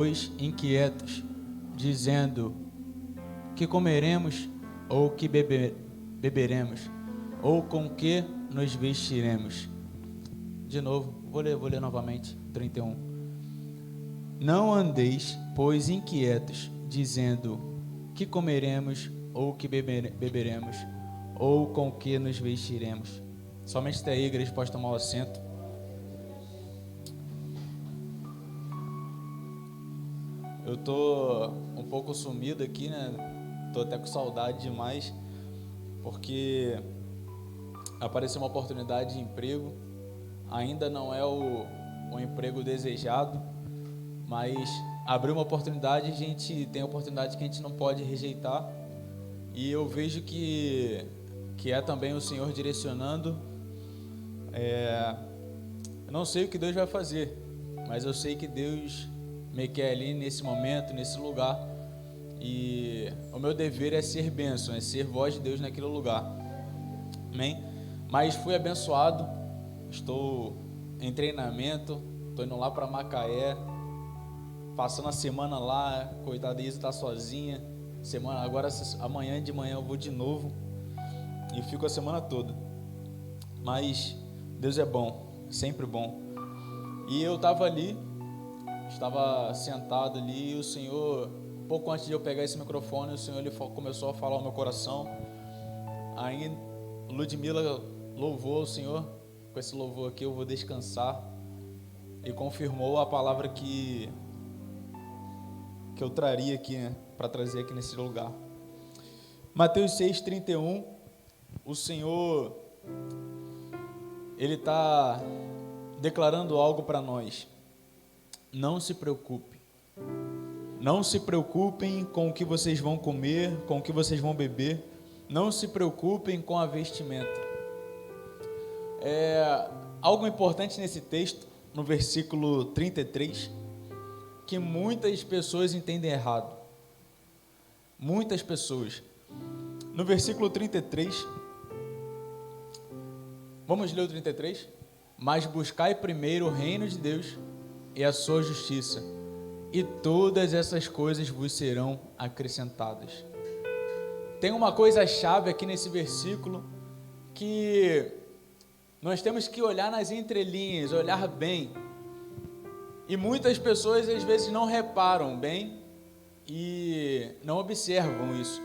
Pois inquietos, dizendo: que comeremos, ou que beberemos, ou com que nos vestiremos. De novo, vou ler novamente, 31. Não andeis, pois inquietos, dizendo: que comeremos, ou que beberemos, ou com que nos vestiremos. Somente até aí, a igreja pode tomar o assento. Eu tô um pouco sumido aqui, né? Tô até com saudade demais, porque apareceu uma oportunidade de emprego. Ainda não é o emprego desejado, mas abriu uma oportunidade, a gente tem oportunidade que a gente não pode rejeitar. E eu vejo que é também o Senhor direcionando. Eu não sei o que Deus vai fazer, mas eu sei que Deus me quer ali nesse momento, nesse lugar, e o meu dever é ser bênção, é ser voz de Deus naquele lugar, amém? Mas fui abençoado, estou em treinamento, estou indo lá para Macaé, passando a semana lá, coitada, Isa está sozinha, agora amanhã de manhã eu vou de novo, e fico a semana toda, mas Deus é bom, sempre bom. E eu estava sentado ali, e o Senhor, pouco antes de eu pegar esse microfone, o Senhor ele começou a falar ao meu coração. Aí Ludmila louvou o Senhor, com esse louvor aqui eu vou descansar, e confirmou a palavra que eu traria aqui, né, para trazer aqui nesse lugar. Mateus 6:31, o Senhor, Ele está declarando algo para nós. Não se preocupe. Não se preocupem com o que vocês vão comer, com o que vocês vão beber. Não se preocupem com a vestimenta. Algo importante nesse texto, no versículo 33, que muitas pessoas entendem errado. Muitas pessoas. No versículo 33, vamos ler o 33? Mas buscai primeiro o reino de Deus e a sua justiça, e todas essas coisas vos serão acrescentadas. Tem uma coisa chave aqui nesse versículo, que nós temos que olhar nas entrelinhas, olhar bem, e muitas pessoas às vezes não reparam bem, e não observam isso.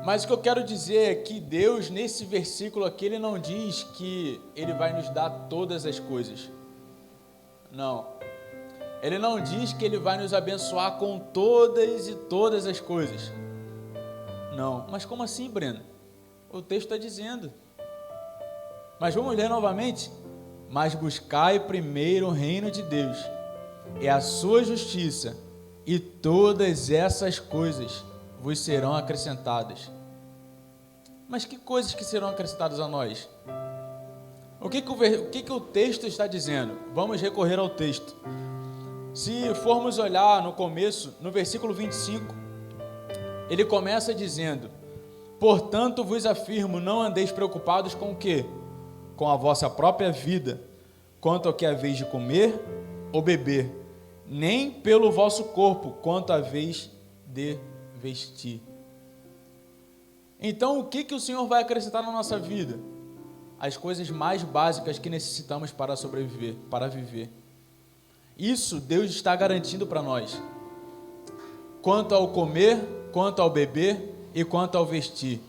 Mas o que eu quero dizer é que Deus, nesse versículo aqui, Ele não diz que Ele vai nos dar todas as coisas. Não, Ele não diz que Ele vai nos abençoar com todas as coisas. Não, mas como assim, Breno? O texto está dizendo. Mas vamos ler novamente. Mas buscai primeiro o reino de Deus e a sua justiça, e todas essas coisas vos serão acrescentadas. Mas que coisas que serão acrescentadas a nós? O que o texto está dizendo? Vamos recorrer ao texto. Se formos olhar no começo, no versículo 25, ele começa dizendo: portanto vos afirmo, não andeis preocupados com o quê? Com a vossa própria vida, quanto ao que haveis de comer ou beber, nem pelo vosso corpo, quanto haveis de vestir. Então, o que o Senhor vai acrescentar na nossa vida? As coisas mais básicas que necessitamos para sobreviver, para viver. Isso Deus está garantindo para nós. Quanto ao comer, quanto ao beber e quanto ao vestir.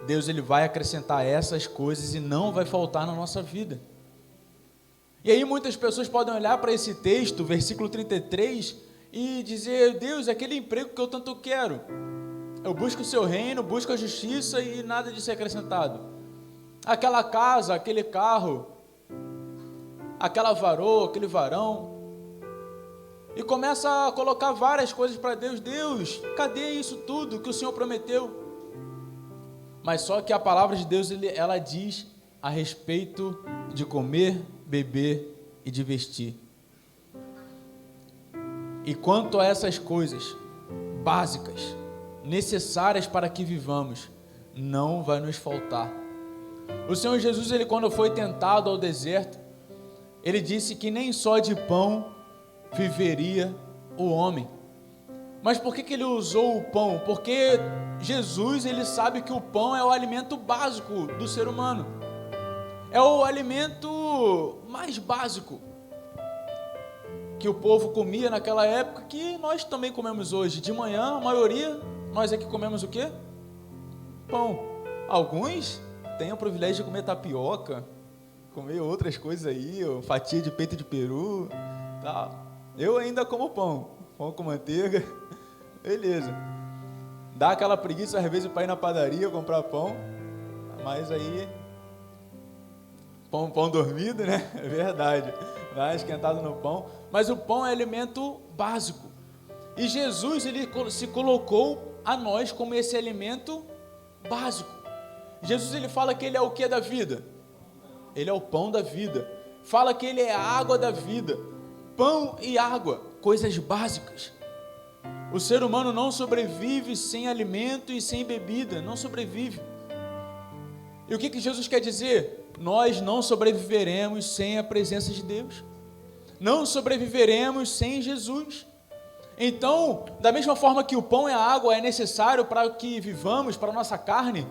Deus ele vai acrescentar essas coisas e não vai faltar na nossa vida. E aí muitas pessoas podem olhar para esse texto, versículo 33, e dizer: Deus, aquele emprego que eu tanto quero, eu busco o seu reino, busco a justiça e nada disso é acrescentado. Aquela casa, aquele carro, aquela varoa, aquele varão, e começa a colocar várias coisas para Deus. Deus, cadê isso tudo que o Senhor prometeu? Mas só que a palavra de Deus, ela diz a respeito de comer, beber e de vestir. E quanto a essas coisas básicas, necessárias para que vivamos, não vai nos faltar. O Senhor Jesus, ele quando foi tentado ao deserto, ele disse que nem só de pão viveria o homem. Mas por que ele usou o pão? Porque Jesus, ele sabe que o pão é o alimento básico do ser humano. É o alimento mais básico que o povo comia naquela época, que nós também comemos hoje. De manhã, a maioria, nós aqui comemos o quê? Pão. Alguns têm o privilégio de comer tapioca, comer outras coisas aí, fatia de peito de peru, tá? Eu ainda como pão com manteiga, beleza. Dá aquela preguiça às vezes para ir na padaria comprar pão, mas aí pão dormido, né? É verdade, vai esquentado no pão. Mas o pão é alimento básico. E Jesus, ele se colocou a nós como esse alimento básico. Jesus, ele fala que ele é o que da vida? Ele é o pão da vida. Fala que ele é a água da vida. Pão e água, coisas básicas. O ser humano não sobrevive sem alimento e sem bebida, não sobrevive. E o que Jesus quer dizer? Nós não sobreviveremos sem a presença de Deus. Não sobreviveremos sem Jesus. Então, da mesma forma que o pão e a água é necessário para que vivamos, para a nossa carne,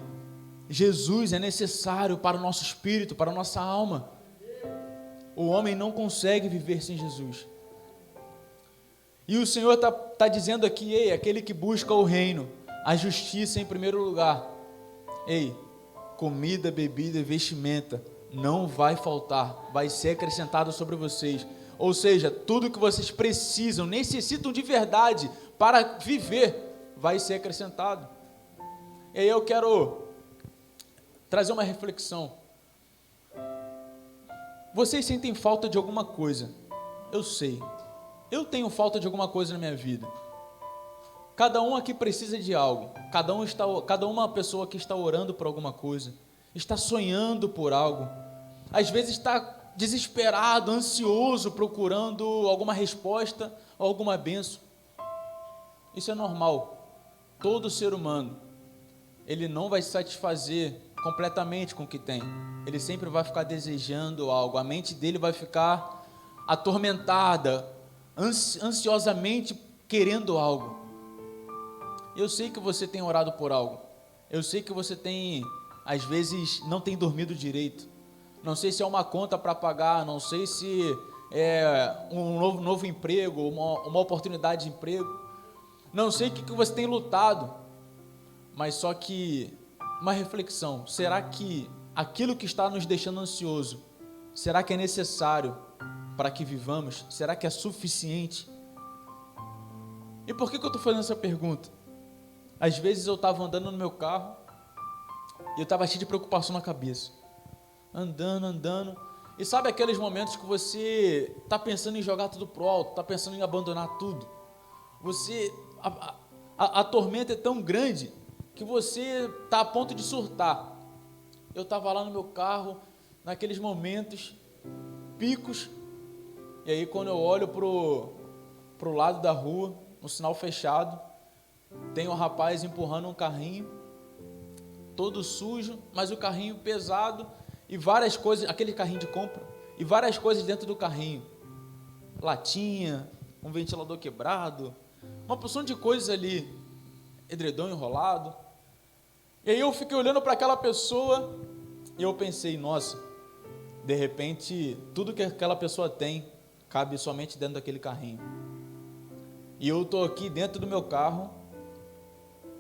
Jesus é necessário para o nosso espírito, para a nossa alma. O homem não consegue viver sem Jesus. E o Senhor está dizendo aqui, ei, aquele que busca o reino, a justiça em primeiro lugar, ei, comida, bebida e vestimenta não vai faltar, vai ser acrescentado sobre vocês. Ou seja, tudo que vocês precisam, necessitam de verdade para viver, vai ser acrescentado. E aí eu quero trazer uma reflexão. Vocês sentem falta de alguma coisa? Eu sei. Eu tenho falta de alguma coisa na minha vida. Cada um aqui precisa de algo. Cada uma pessoa que está orando por alguma coisa, está sonhando por algo. Às vezes está desesperado, ansioso, procurando alguma resposta ou alguma bênção. Isso é normal. Todo ser humano, ele não vai se satisfazer completamente com o que tem. Ele sempre vai ficar desejando algo. A mente dele vai ficar atormentada, ansiosamente querendo algo. Eu sei que você tem orado por algo. Eu sei que você tem, às vezes, não tem dormido direito. Não sei se é uma conta para pagar, não sei se é um novo emprego, uma oportunidade de emprego. Não sei o que você tem lutado, mas só que uma reflexão, será que aquilo que está nos deixando ansioso, será que é necessário para que vivamos? Será que é suficiente? E por que eu estou fazendo essa pergunta? Às vezes eu estava andando no meu carro e eu estava cheio de preocupação na cabeça. Andando, e sabe aqueles momentos que você está pensando em jogar tudo pro alto, está pensando em abandonar tudo? A tormenta é tão grande que você está a ponto de surtar. Eu estava lá no meu carro, naqueles momentos, picos, e aí quando eu olho pro lado da rua, no sinal fechado, tem um rapaz empurrando um carrinho, todo sujo, mas o carrinho pesado, e várias coisas, aquele carrinho de compra, e várias coisas dentro do carrinho, latinha, um ventilador quebrado, uma porção de coisas ali, edredom enrolado. E aí eu fiquei olhando para aquela pessoa, e eu pensei, nossa, de repente, tudo que aquela pessoa tem, cabe somente dentro daquele carrinho. E eu estou aqui dentro do meu carro,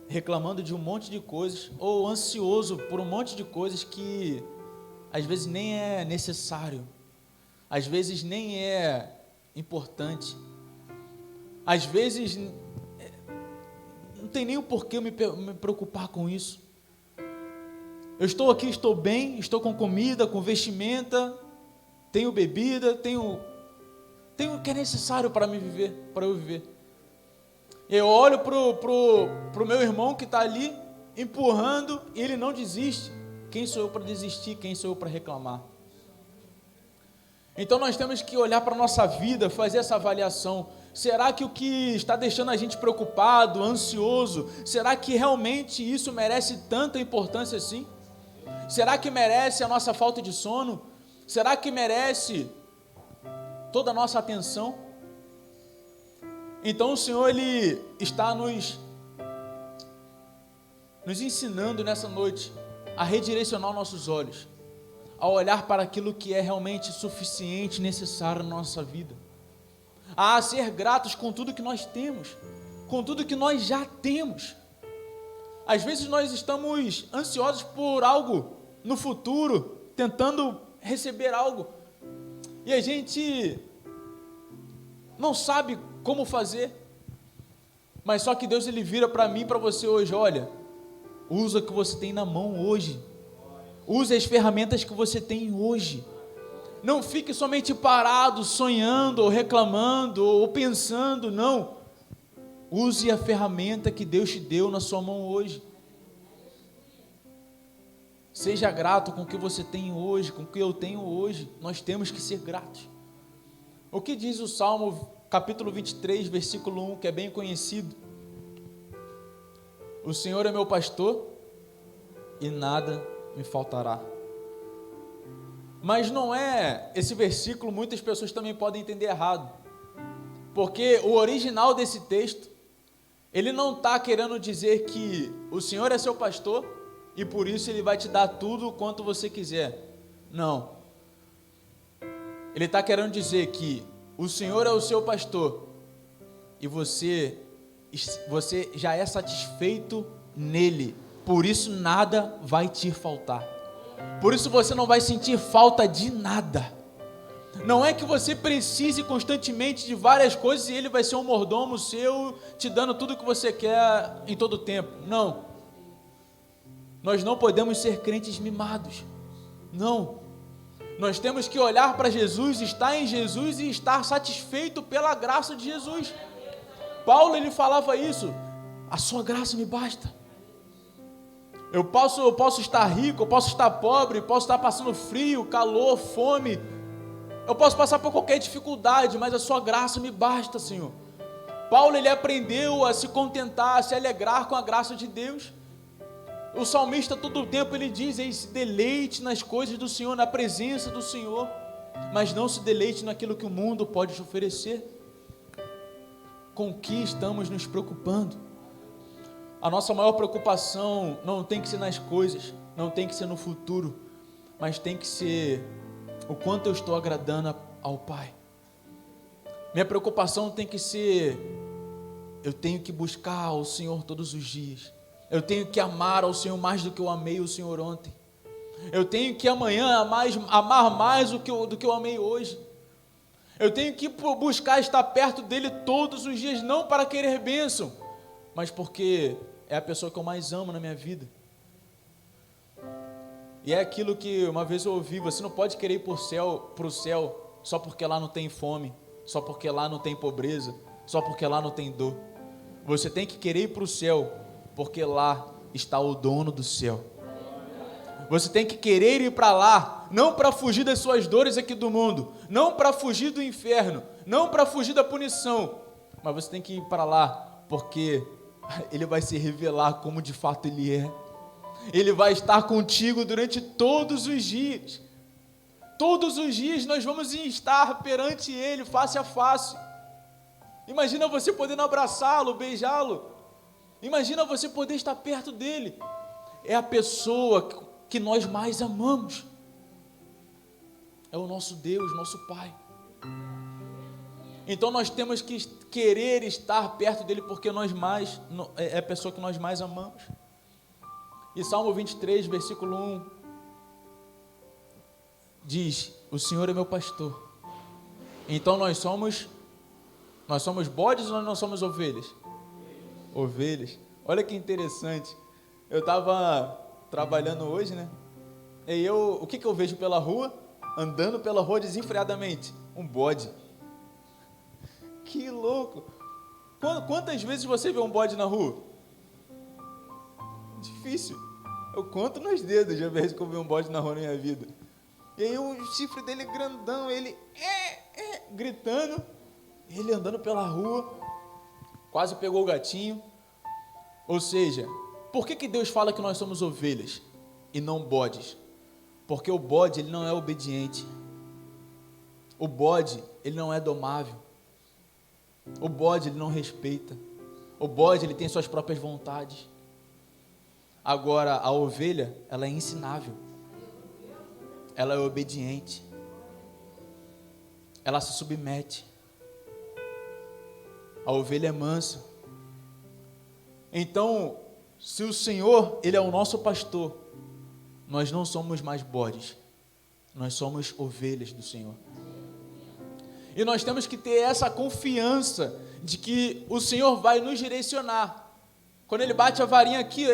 reclamando de um monte de coisas, ou ansioso por um monte de coisas que às vezes nem é necessário, às vezes nem é importante, às vezes não tem nem o porquê me preocupar com isso. Eu estou aqui, estou bem, estou com comida, com vestimenta, tenho bebida, tenho o que é necessário para eu viver. Eu olho pro meu irmão que está ali, empurrando, e ele não desiste. Quem sou eu para desistir? Quem sou eu para reclamar? Então nós temos que olhar para a nossa vida, fazer essa avaliação. Será que o que está deixando a gente preocupado, ansioso, será que realmente isso merece tanta importância assim? Será que merece a nossa falta de sono? Será que merece toda a nossa atenção? Então o Senhor, Ele está nos ensinando nessa noite a redirecionar nossos olhos, a olhar para aquilo que é realmente suficiente e necessário na nossa vida, a ser gratos com tudo que nós temos, com tudo que nós já temos. Às vezes nós estamos ansiosos por algo no futuro, tentando receber algo, e a gente não sabe como fazer, mas só que Deus, Ele vira para mim e para você hoje: olha, usa o que você tem na mão hoje, use as ferramentas que você tem hoje, não fique somente parado, sonhando, ou reclamando, ou pensando, não, use a ferramenta que Deus te deu na sua mão hoje. Seja grato com o que você tem hoje, com o que eu tenho hoje. Nós temos que ser gratos. O que diz o Salmo capítulo 23, versículo 1, que é bem conhecido? O Senhor é meu pastor e nada me faltará. Mas não é esse versículo, muitas pessoas também podem entender errado, porque o original desse texto, ele não está querendo dizer que o Senhor é seu pastor e por isso Ele vai te dar tudo o quanto você quiser. Não. Ele está querendo dizer que o Senhor é o seu pastor e você já é satisfeito nele, por isso nada vai te faltar, por isso você não vai sentir falta de nada. Não é que você precise constantemente de várias coisas e Ele vai ser um mordomo seu, te dando tudo o que você quer em todo o tempo. Não. Nós não podemos ser crentes mimados, não. Nós temos que olhar para Jesus, estar em Jesus e estar satisfeito pela graça de Jesus. Paulo, ele falava isso: a sua graça me basta. Eu posso estar rico, eu posso estar pobre, posso estar passando frio, calor, fome, eu posso passar por qualquer dificuldade, mas a sua graça me basta, Senhor. Paulo, ele aprendeu a se contentar, a se alegrar com a graça de Deus. O salmista, todo o tempo, ele diz: se deleite nas coisas do Senhor, na presença do Senhor, mas não se deleite naquilo que o mundo pode te oferecer. Com o que estamos nos preocupando? A nossa maior preocupação não tem que ser nas coisas, não tem que ser no futuro, mas tem que ser o quanto eu estou agradando ao Pai. Minha preocupação tem que ser: eu tenho que buscar o Senhor todos os dias. Eu tenho que amar ao Senhor mais do que eu amei o Senhor ontem. Eu tenho que amanhã amar mais do que eu amei hoje. Eu tenho que buscar estar perto dEle todos os dias, não para querer bênção, mas porque é a pessoa que eu mais amo na minha vida. E é aquilo que uma vez eu ouvi: você não pode querer ir para o céu só porque lá não tem fome, só porque lá não tem pobreza, só porque lá não tem dor. Você tem que querer ir para o céu porque lá está o dono do céu. Você tem que querer ir para lá, não para fugir das suas dores aqui do mundo, não para fugir do inferno, não para fugir da punição, mas você tem que ir para lá porque Ele vai se revelar como de fato Ele é. Ele vai estar contigo durante todos os dias. Todos os dias nós vamos estar perante Ele, face a face. Imagina você podendo abraçá-lo, beijá-lo. Imagina você poder estar perto dEle. É a pessoa que nós mais amamos. É o nosso Deus, nosso Pai. Então nós temos que querer estar perto dEle, porque é a pessoa que nós mais amamos. E Salmo 23, versículo 1, diz: o Senhor é meu pastor. Então nós somos bodes ou nós somos ovelhas? Ovelhas. Olha que interessante. Eu estava trabalhando hoje, né? E o que eu vejo pela rua? Andando pela rua desenfreadamente? Um bode. Que louco. Quantas vezes você vê um bode na rua? Difícil. Eu conto nos dedos de vez que eu vi um bode na rua na minha vida. E aí o chifre dele grandão, ele gritando, ele andando pela rua, quase pegou o gatinho. Ou seja, por que Deus fala que nós somos ovelhas e não bodes? Porque o bode, ele não é obediente. O bode, ele não é domável. O bode, ele não respeita. O bode, ele tem suas próprias vontades. Agora, a ovelha, ela é ensinável. Ela é obediente. Ela se submete. A ovelha é mansa. Então, se o Senhor, Ele é o nosso pastor, nós não somos mais bodes. Nós somos ovelhas do Senhor. E nós temos que ter essa confiança de que o Senhor vai nos direcionar. Quando Ele bate a varinha aqui,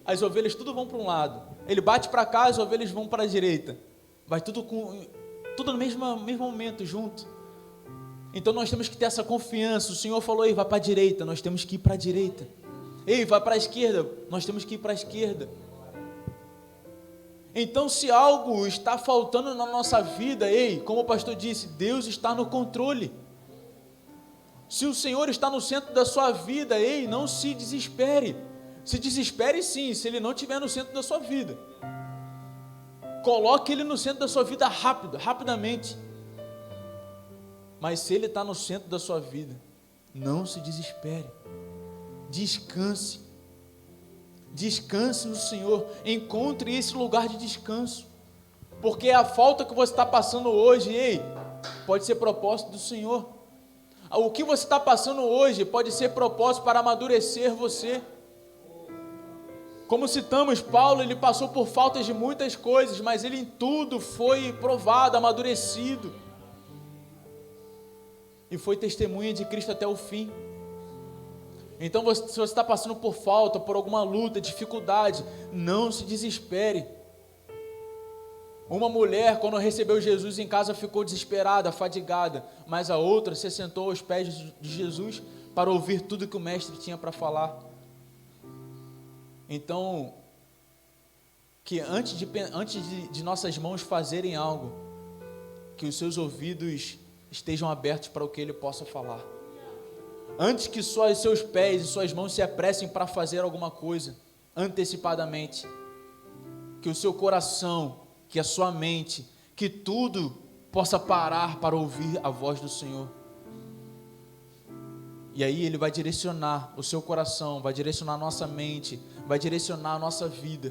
as ovelhas tudo vão para um lado. Ele bate para cá, as ovelhas vão para a direita. Vai tudo no mesmo momento, junto. Então nós temos que ter essa confiança. O Senhor falou, vai para a direita, nós temos que ir para a direita. Vai para a esquerda, nós temos que ir para a esquerda. Então, se algo está faltando na nossa vida, como o pastor disse, Deus está no controle. Se o Senhor está no centro da sua vida, não se desespere. Se desespere sim, se Ele não estiver no centro da sua vida. Coloque Ele no centro da sua vida rapidamente. Mas se Ele está no centro da sua vida, não se desespere. Descanse. Descanse no Senhor, encontre esse lugar de descanso, porque a falta que você está passando hoje, pode ser propósito do Senhor. O que você está passando hoje pode ser propósito para amadurecer você. Como citamos, Paulo, ele passou por faltas de muitas coisas, mas ele em tudo foi provado, amadurecido, e foi testemunha de Cristo até o fim. Então, se você está passando por falta, por alguma luta, dificuldade, não se desespere. Uma mulher, quando recebeu Jesus em casa, ficou desesperada, fadigada, mas a outra se sentou aos pés de Jesus para ouvir tudo que o mestre tinha para falar. Então, que antes de nossas mãos fazerem algo, que os seus ouvidos estejam abertos para o que Ele possa falar. Antes que seus pés e suas mãos se apressem para fazer alguma coisa, antecipadamente, que o seu coração, que a sua mente, que tudo possa parar para ouvir a voz do Senhor. E aí Ele vai direcionar o seu coração, vai direcionar a nossa mente, vai direcionar a nossa vida.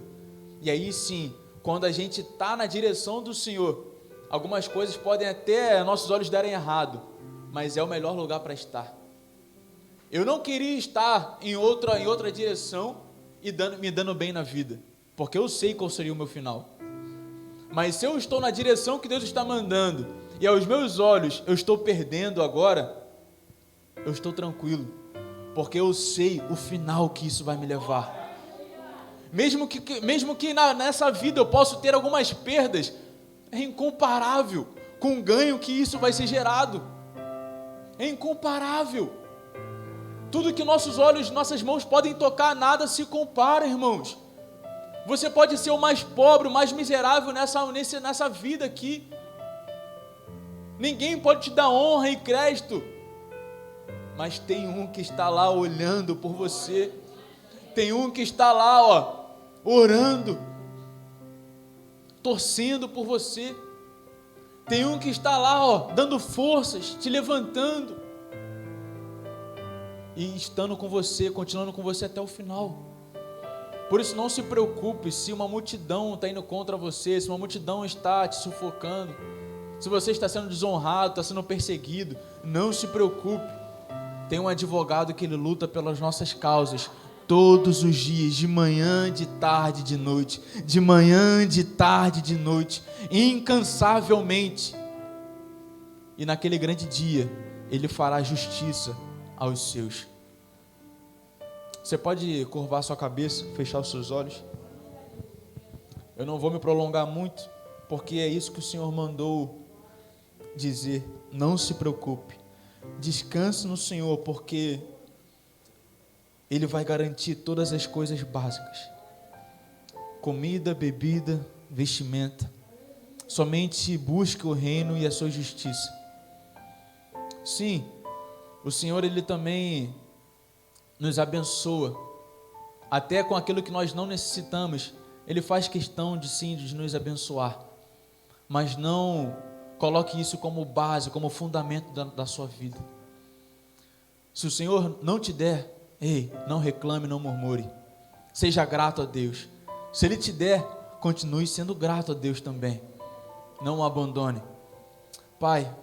E aí sim, quando a gente está na direção do Senhor, algumas coisas podem até nossos olhos darem errado, mas é o melhor lugar para estar. Eu não queria estar em outra direção e me dando bem na vida, porque eu sei qual seria o meu final. Mas se eu estou na direção que Deus está mandando, e aos meus olhos eu estou perdendo agora, eu estou tranquilo, porque eu sei o final que isso vai me levar. Mesmo que nessa vida eu possa ter algumas perdas, é incomparável com o ganho que isso vai ser gerado. É incomparável. Tudo que nossos olhos, nossas mãos podem tocar, nada se compara, irmãos. Você pode ser o mais pobre, o mais miserável nessa vida aqui. Ninguém pode te dar honra e crédito. Mas tem um que está lá olhando por você. Tem um que está lá, orando, torcendo por você. Tem um que está lá, dando forças, te levantando. E estando com você, continuando com você até o final. Por isso não se preocupe se uma multidão está indo contra você, se uma multidão está te sufocando, se você está sendo desonrado, está sendo perseguido, não se preocupe. Tem um advogado que ele luta pelas nossas causas todos os dias, de manhã, de tarde, de noite, de manhã, de tarde, de noite, incansavelmente. E naquele grande dia, ele fará justiça aos seus. Você pode curvar sua cabeça, fechar os seus olhos? Eu não vou me prolongar muito, porque é isso que o Senhor mandou dizer. Não se preocupe, descanse no Senhor, porque Ele vai garantir todas as coisas básicas: comida, bebida, vestimenta. Somente busque o reino e a sua justiça. Sim, o Senhor, Ele também nos abençoa, até com aquilo que nós não necessitamos. Ele faz questão de nos abençoar, mas não coloque isso como base, como fundamento da sua vida. Se o Senhor não te der, ei, não reclame, não murmure. Seja grato a Deus. Se Ele te der, continue sendo grato a Deus também. Não o abandone. Pai,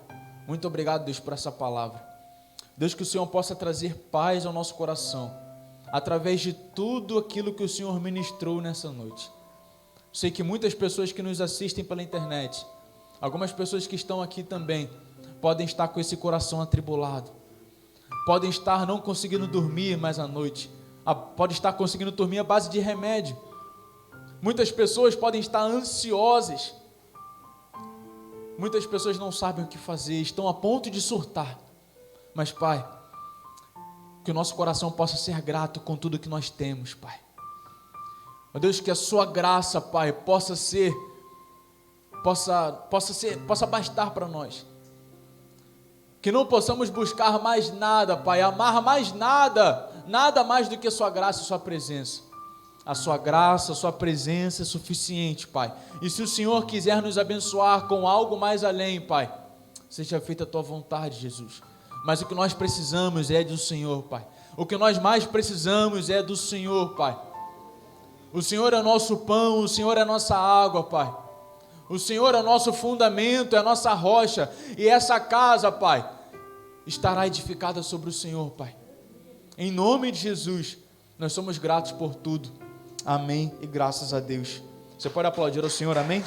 muito obrigado, Deus, por essa palavra. Deus, que o Senhor possa trazer paz ao nosso coração, através de tudo aquilo que o Senhor ministrou nessa noite. Sei que muitas pessoas que nos assistem pela internet, algumas pessoas que estão aqui também, podem estar com esse coração atribulado, podem estar não conseguindo dormir mais à noite, podem estar conseguindo dormir à base de remédio. Muitas pessoas podem estar ansiosas, muitas pessoas não sabem o que fazer, estão a ponto de surtar. Mas, Pai, que o nosso coração possa ser grato com tudo que nós temos, Pai. Ó Deus, que a sua graça, Pai, possa bastar para nós. Que não possamos buscar mais nada, Pai, amar mais nada, nada mais do que a sua graça e a sua presença. A sua graça, a sua presença é suficiente, Pai. E se o Senhor quiser nos abençoar com algo mais além, Pai, seja feita a tua vontade, Jesus. Mas o que nós precisamos é do Senhor, Pai. O que nós mais precisamos é do Senhor, Pai. O Senhor é nosso pão, o Senhor é nossa água, Pai. O Senhor é nosso fundamento, é a nossa rocha. E essa casa, Pai, estará edificada sobre o Senhor, Pai. Em nome de Jesus, nós somos gratos por tudo. Amém e graças a Deus. Você pode aplaudir ao Senhor, amém?